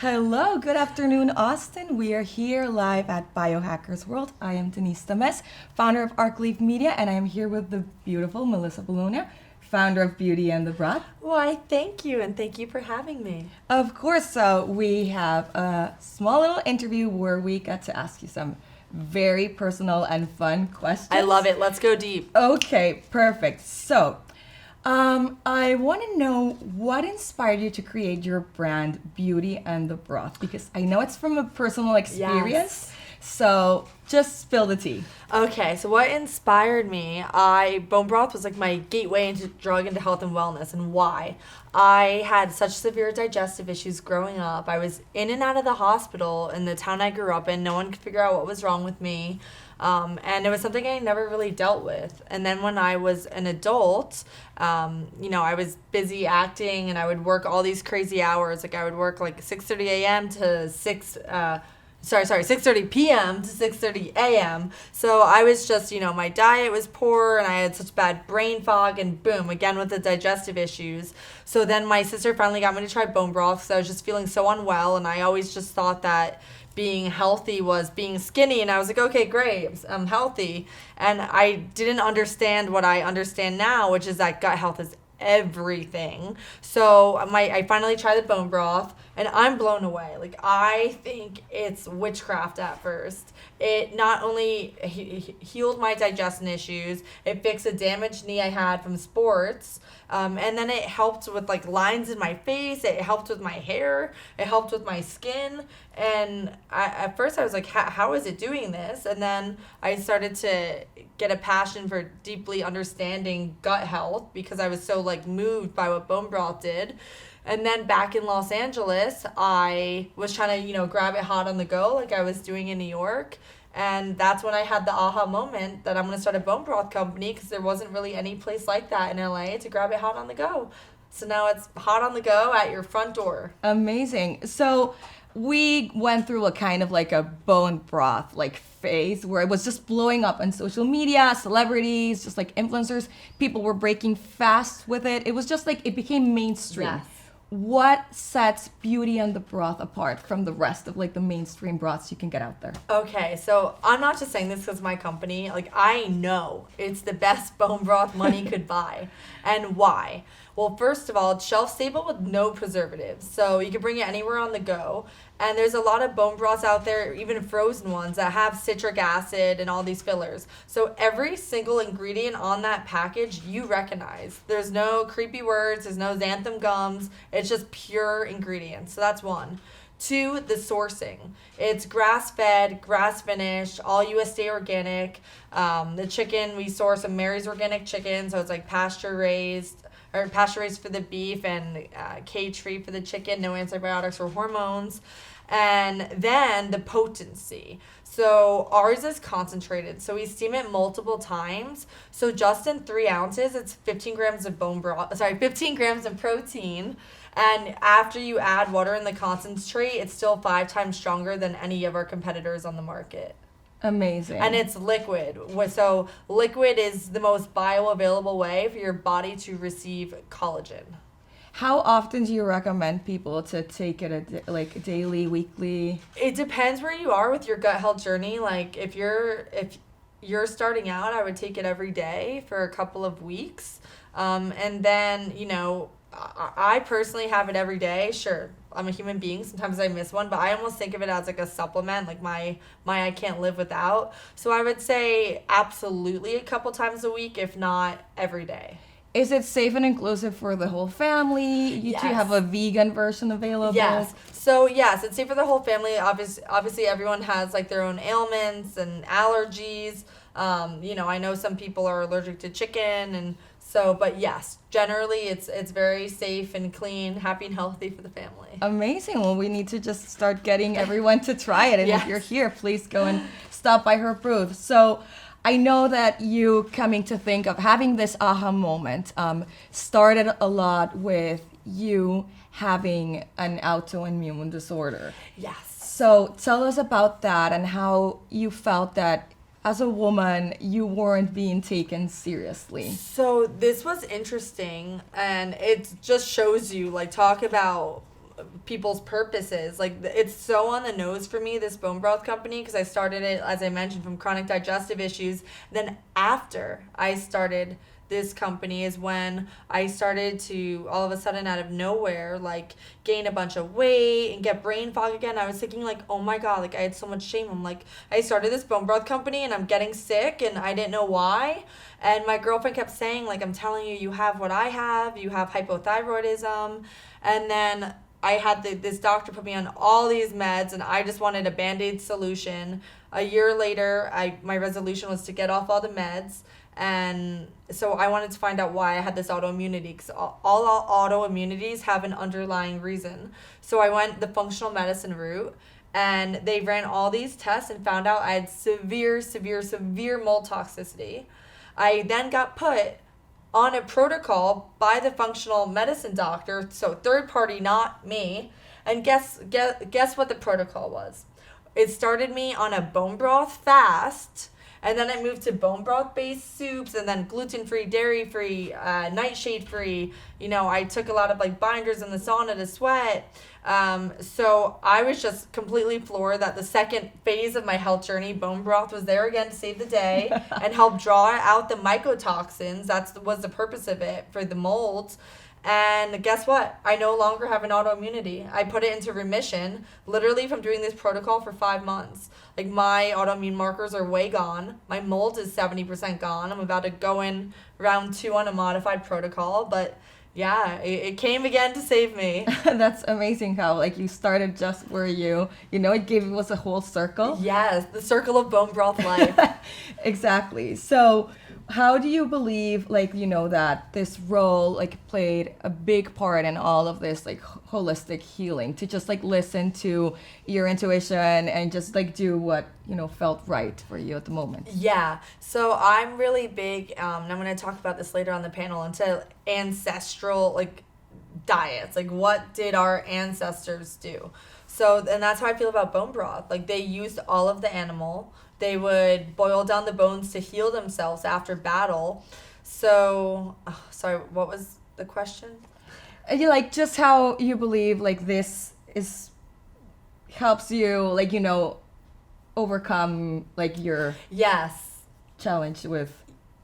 Hello, good afternoon, Austin. We are here live at Biohackers World. I am Denise Tamez, founder of ArcLeaf Media, and I am here with the beautiful Melissa Bolona, founder of Beauty and the Broth. Why, thank you, and thank you for having me. Of course, so we have a small little interview where we get to ask you some very personal and fun questions. I love it. Let's go deep. Okay, perfect. So, I want to know what inspired you to create your brand, Beauty and the Broth, because I know it's from a personal experience. Yes. So, just spill the tea. Okay, so what inspired me? Bone Broth was like my gateway into health and wellness, and why? I had such severe digestive issues growing up. I was in and out of the hospital in the town I grew up in. No one could figure out what was wrong with me. And it was something I never really dealt with. And then when I was an adult, I was busy acting and I would work all these crazy hours. Like I would work like 6:30 a.m. to 6:30 p.m. to 6:30 a.m. So I was just, my diet was poor and I had such bad brain fog and boom, again with the digestive issues. So then my sister finally got me to try bone broth because I was just feeling so unwell, and I always just thought that being healthy was being skinny, and I was like, okay, great, I'm healthy. And I didn't understand what I understand now, which is that gut health is everything. So I finally tried the bone broth, and I'm blown away. Like, I think it's witchcraft at first. It not only healed my digestion issues, it fixed a damaged knee I had from sports, and then it helped with like lines in my face, it helped with my hair, it helped with my skin. And at first I was like, how is it doing this? And then I started to get a passion for deeply understanding gut health because I was so like moved by what bone broth did. And then back in Los Angeles, I was trying to, grab it hot on the go like I was doing in New York. And that's when I had the aha moment that I'm going to start a bone broth company, because there wasn't really any place like that in LA to grab it hot on the go. So now it's hot on the go at your front door. Amazing. So we went through a kind of like a bone broth like phase where it was just blowing up on social media, celebrities, just like influencers. People were breaking fast with it. It was just like it became mainstream. Yes. What sets Beauty and the Broth apart from the rest of like the mainstream broths you can get out there? Okay, so I'm not just saying this because my company, like I know it's the best bone broth money could buy. And why? Well, first of all, it's shelf stable with no preservatives, so you can bring it anywhere on the go. And there's a lot of bone broths out there, even frozen ones, that have citric acid and all these fillers. So every single ingredient on that package you recognize. There's no creepy words, there's no xanthan gums. It's just pure ingredients. So that's one. Two, the sourcing. It's grass-fed, grass-finished, all USDA organic. The chicken, we source a Mary's organic chicken, so it's like pasture-raised for the beef and cage-free for the chicken, no antibiotics or hormones. And then the potency. So ours is concentrated, so we steam it multiple times. So just in 3 ounces, it's 15 grams of 15 grams of protein. And after you add water in the concentrate, it's still 5 times stronger than any of our competitors on the market. Amazing. And it's liquid. So liquid is the most bioavailable way for your body to receive collagen. How often do you recommend people to take it like daily, weekly? It depends where you are with your gut health journey. Like if you're starting out, I would take it every day for a couple of weeks. And then, I personally have it every day. Sure, I'm a human being. Sometimes I miss one, but I almost think of it as like a supplement, like my I can't live without. So I would say absolutely a couple times a week, if not every day. Is it safe and inclusive for the whole family? You Yes. two have a vegan version available? Yes. So yes, it's safe for the whole family. Obviously everyone has like their own ailments and allergies. I know some people are allergic to chicken, and so, but yes, generally it's very safe and clean, happy and healthy for the family. Amazing. Well, we need to just start getting everyone to try it. And Yes. if you're here, please go and stop by her booth. So I know that you coming to think of having this aha moment started a lot with you having an autoimmune disorder. Yes. So tell us about that and how you felt that as a woman, you weren't being taken seriously. So this was interesting, and it just shows you, like, talk about people's purposes. Like, it's so on the nose for me, this bone broth company, because I started it, as I mentioned, from chronic digestive issues. Then after I started this company is when I started to all of a sudden out of nowhere like gain a bunch of weight and get brain fog again. I was thinking like, oh my god, like I had so much shame. I'm like, I started this bone broth company and I'm getting sick and I didn't know why. And my girlfriend kept saying like, I'm telling you, you have what I have. You have hypothyroidism. And then I had this doctor put me on all these meds and I just wanted a Band-Aid solution. A year later, my resolution was to get off all the meds. And so I wanted to find out why I had this autoimmunity, because all autoimmunities have an underlying reason. So I went the functional medicine route, and they ran all these tests and found out I had severe mold toxicity. I then got put on a protocol by the functional medicine doctor, so third party, not me. And guess what the protocol was? It started me on a bone broth fast. And then I moved to bone broth-based soups, and then gluten-free, dairy-free, nightshade-free. You know, I took a lot of, like, binders in the sauna to sweat. So I was just completely floored that the second phase of my health journey, bone broth, was there again to save the day and help draw out the mycotoxins. That was the purpose of it, for the molds. And guess what? I no longer have an autoimmunity. I put it into remission literally from doing this protocol for 5 months. Like, my autoimmune markers are way gone. My mold is 70% gone. I'm about to go in round 2 on a modified protocol. But yeah, it came again to save me. That's amazing how like you started just where you know, it was a whole circle. Yes, the circle of bone broth life. Exactly. So how do you believe, like, you know, that this role like played a big part in all of this like holistic healing, to just like listen to your intuition and just like do what, you know, felt right for you at the moment? Yeah, so I'm really big, and I'm going to talk about this later on the panel, into ancestral like diets. Like, what did our ancestors do? So, and that's how I feel about bone broth. Like, they used all of the animal. They would boil down the bones to heal themselves after battle. So, sorry, what was the question? You like just how you believe like this helps you, like, you know, overcome like your Yes. challenge with,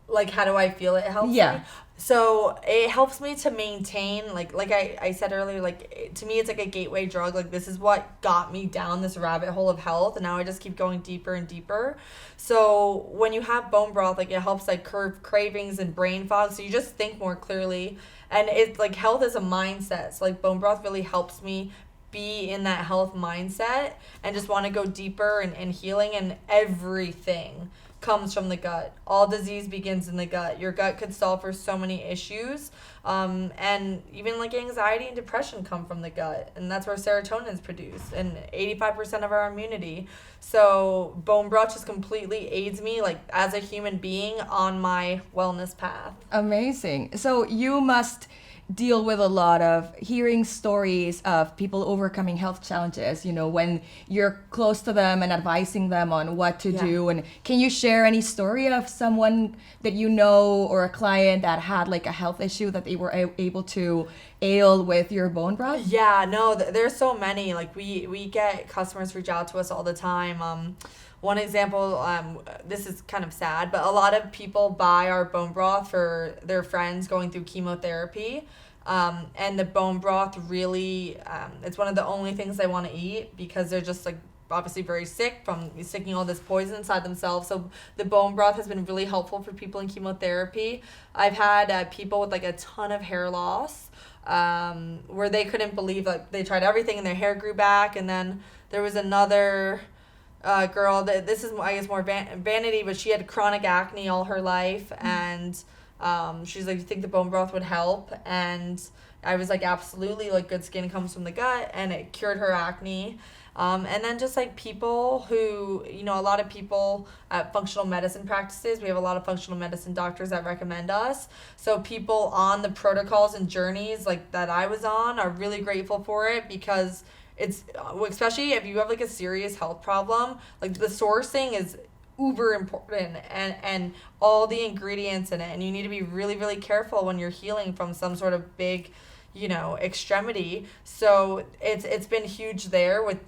like, how do I feel it helps yeah. me? So it helps me to maintain, like I said earlier, like, to me it's like a gateway drug. Like, this is what got me down this rabbit hole of health, and now I just keep going deeper and deeper. So when you have bone broth, like, it helps like curb cravings and brain fog, so you just think more clearly. And it's like, health is a mindset, so like bone broth really helps me be in that health mindset and just want to go deeper and healing. And everything comes from the gut. All disease begins in the gut. Your gut could solve for so many issues, and even like anxiety and depression come from the gut, and that's where serotonin is produced, and 85% of our immunity. So bone broth just completely aids me, like, as a human being on my wellness path. Amazing. So you must deal with a lot of hearing stories of people overcoming health challenges, you know, when you're close to them and advising them on what to do. And can you share any story of someone that you know, or a client that had like a health issue that they were able to ail with your bone broth? Yeah, no, there's so many. Like, we get customers reach out to us all the time. One example, this is kind of sad, but a lot of people buy our bone broth for their friends going through chemotherapy. And the bone broth really, it's one of the only things they want to eat, because they're just like obviously very sick from sticking all this poison inside themselves. So the bone broth has been really helpful for people in chemotherapy. I've had people with like a ton of hair loss, where they couldn't believe, like, they tried everything and their hair grew back. And then there was another girl that, this is I guess more vanity, but she had chronic acne all her life, and she's like, you think the bone broth would help? And I was like, absolutely, like, good skin comes from the gut, and it cured her acne. And then just like people who, you know, a lot of people at functional medicine practices, we have a lot of functional medicine doctors that recommend us. So people on the protocols and journeys like that I was on are really grateful for it, because it's, especially if you have like a serious health problem, like, the sourcing is uber important, and all the ingredients in it, and you need to be really, really careful when you're healing from some sort of big, extremity. So it's been huge there with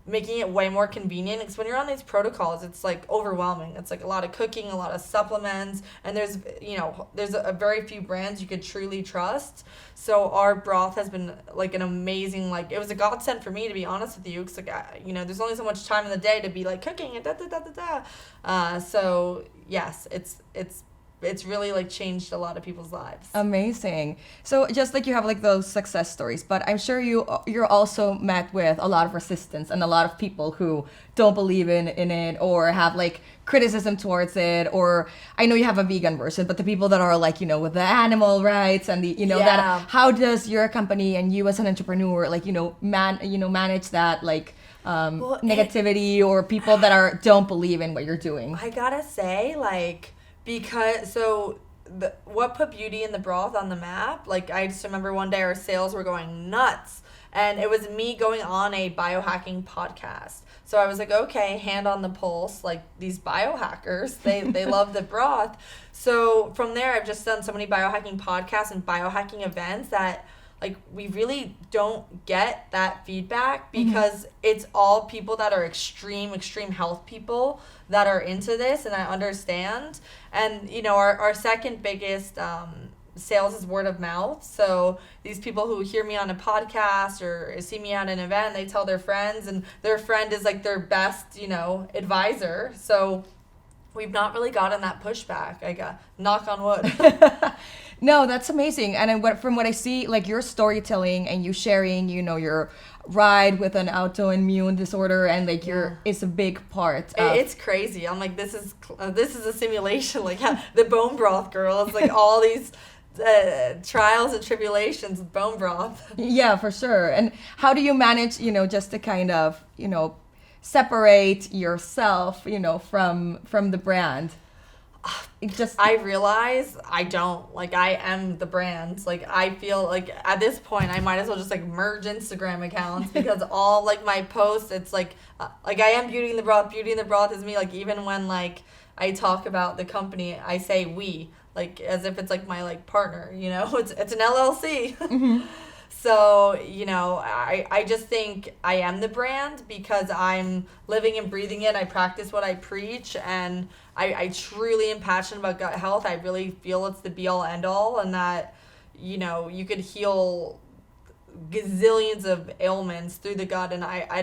making it way more convenient, because when you're on these protocols, it's like overwhelming. It's like a lot of cooking, a lot of supplements, and there's a very few brands you could truly trust. So our broth has been like an amazing, like, it was a godsend for me, to be honest with you, because there's only so much time in the day to be like cooking and so yes, it's really like changed a lot of people's lives. Amazing. So just like you have like those success stories, but I'm sure you're also met with a lot of resistance and a lot of people who don't believe in it or have like criticism towards it. Or I know you have a vegan version, but the people that are like, with the animal rights and the, that, how does your company and you as an entrepreneur like, manage that like negativity or people that don't believe in what you're doing? I gotta say, like, because what put beauty in the broth on the map, like, I just remember one day our sales were going nuts, and it was me going on a biohacking podcast. So I was like, okay, hand on the pulse, like, these biohackers, they love the broth. So from there, I've just done so many biohacking podcasts and biohacking events that, like, we really don't get that feedback, because it's all people that are extreme health people that are into this, and I understand. And, our second biggest sales is word of mouth. So these people who hear me on a podcast or see me at an event, they tell their friends, and their friend is like their best, advisor. So we've not really gotten that pushback. I got, knock on wood. No, that's amazing. And from what I see, like your storytelling and you sharing, your ride with an autoimmune disorder, and like it's a big part. It's crazy. I'm like, this is a simulation. Like the bone broth girl. It's like all these trials and tribulations with bone broth. Yeah, for sure. And how do you manage, just to kind of, separate yourself, from the brand? I realize I don't, like, I am the brand. Like, I feel like at this point I might as well just like merge Instagram accounts, because all like my posts, it's like I am Beauty in the Broth is me. Like, even when like I talk about the company, I say we, like, as if it's like my like partner, it's an LLC. So, I just think I am the brand because I'm living and breathing it. I practice what I preach, and I truly am passionate about gut health. I really feel it's the be-all, end-all, and that, you could heal gazillions of ailments through the gut. And I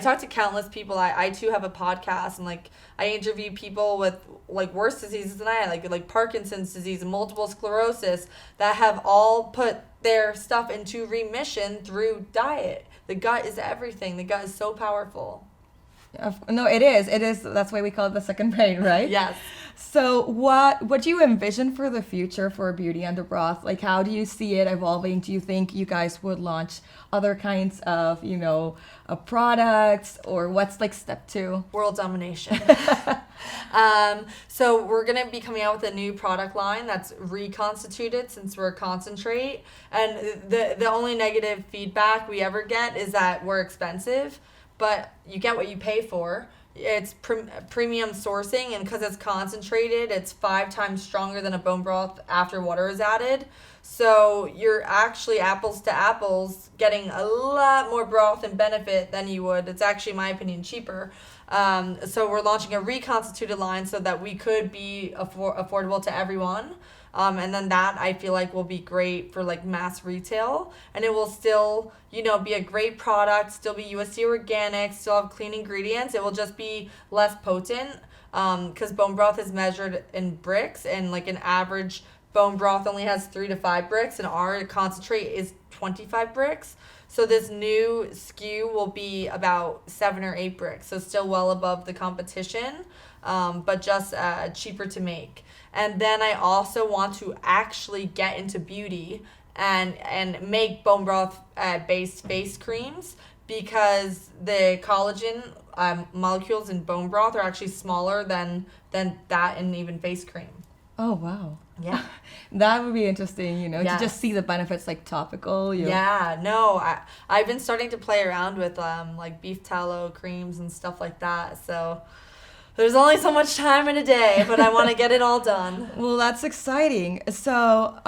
talk to countless people. I too have a podcast, and like I interview people with like worse diseases than I had, like Parkinson's disease and multiple sclerosis, that have all put their stuff into remission through diet. The gut is everything. The gut is so powerful. No, it is. That's why we call it the second brain, right? Yes. So what do you envision for the future for Beauty and the Broth? Like, how do you see it evolving? Do you think you guys would launch other kinds of, products, or what's like step 2? World domination. So we're going to be coming out with a new product line that's reconstituted, since we're a concentrate. And the only negative feedback we ever get is that we're expensive, but you get what you pay for. It's premium sourcing, and because it's concentrated, it's 5 times stronger than a bone broth after water is added. So you're actually apples to apples getting a lot more broth and benefit than you would. It's actually, in my opinion, cheaper. So we're launching a reconstituted line so that we could be affordable to everyone. And then that, I feel like, will be great for like mass retail, and it will still, be a great product, still be USDA organic, still have clean ingredients. It will just be less potent, because bone broth is measured in bricks, and like an average bone broth only has 3 to 5 bricks, and our concentrate is 25 bricks. So this new SKU will be about 7 or 8 bricks, so still well above the competition, but just cheaper to make. And then I also want to actually get into beauty and make bone broth based face creams, because the collagen molecules in bone broth are actually smaller than that in even face cream. Oh, wow. Yeah. That would be interesting, Yes. to just see the benefits like topical. Yeah, no, I've been starting to play around with like beef tallow creams and stuff like that. So there's only so much time in a day, but I want to get it all done. Well, that's exciting. So,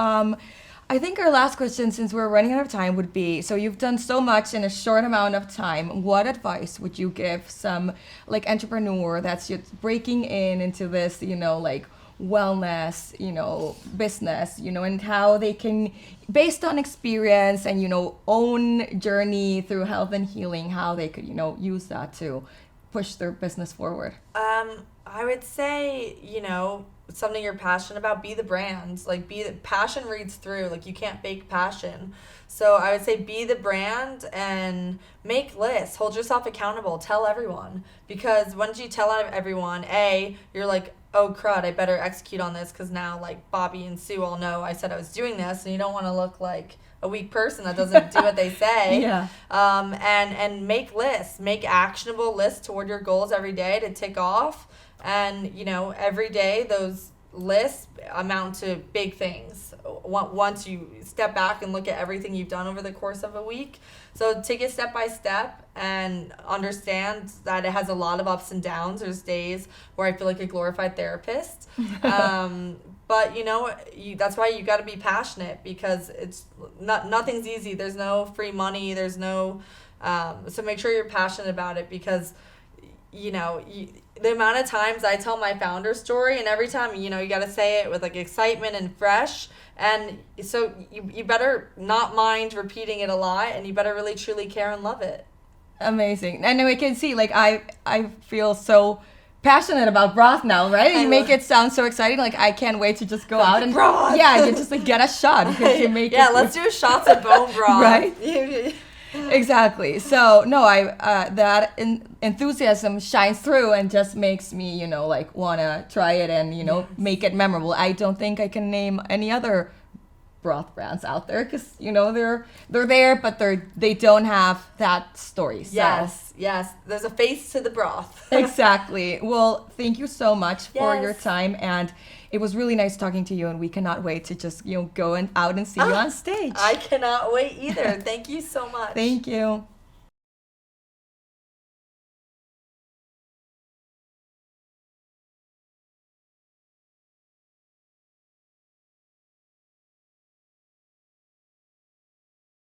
I think our last question, since we're running out of time, would be, so you've done so much in a short amount of time. What advice would you give some like entrepreneur that's just breaking into this, like wellness, business, and how they can, based on experience and, own journey through health and healing, how they could, use that to push their business forward? I would say, something you're passionate about, be the brand. Like, passion reads through. Like, you can't fake passion. So I would say be the brand and make lists. Hold yourself accountable. Tell everyone. Because once you tell everyone, you're like, oh, crud, I better execute on this because now, like, Bobby and Sue all know I said I was doing this, and you don't want to look like a weak person that doesn't do what they say. Yeah. And make lists. Make actionable lists toward your goals every day to tick off. And, every day those lists amount to big things once you step back and look at everything you've done over the course of a week. So take it step by step and understand that it has a lot of ups and downs. There's days where I feel like a glorified therapist. But, that's why you got to be passionate, because it's nothing's easy. There's no free money. There's no so make sure you're passionate about it, because the amount of times I tell my founder story, and every time, you got to say it with like excitement and fresh. And so you better not mind repeating it a lot, and you better really truly care and love it. Amazing. And I can see, like, I feel so passionate about broth now, right? You make it sound so exciting. Like, I can't wait to just go out and broth. Yeah, you just like get a shot because you make let's do shots of bone broth. Right? Exactly. So no, that enthusiasm shines through and just makes me, like wanna try it and make it memorable. I don't think I can name any other broth brands out there because they're there, but they don't have that story. So. Yes. There's a face to the broth. Exactly. Well, thank you so much for your time, and it was really nice talking to you, and we cannot wait to just go out and see you on stage. I cannot wait either. Thank you so much. Thank you.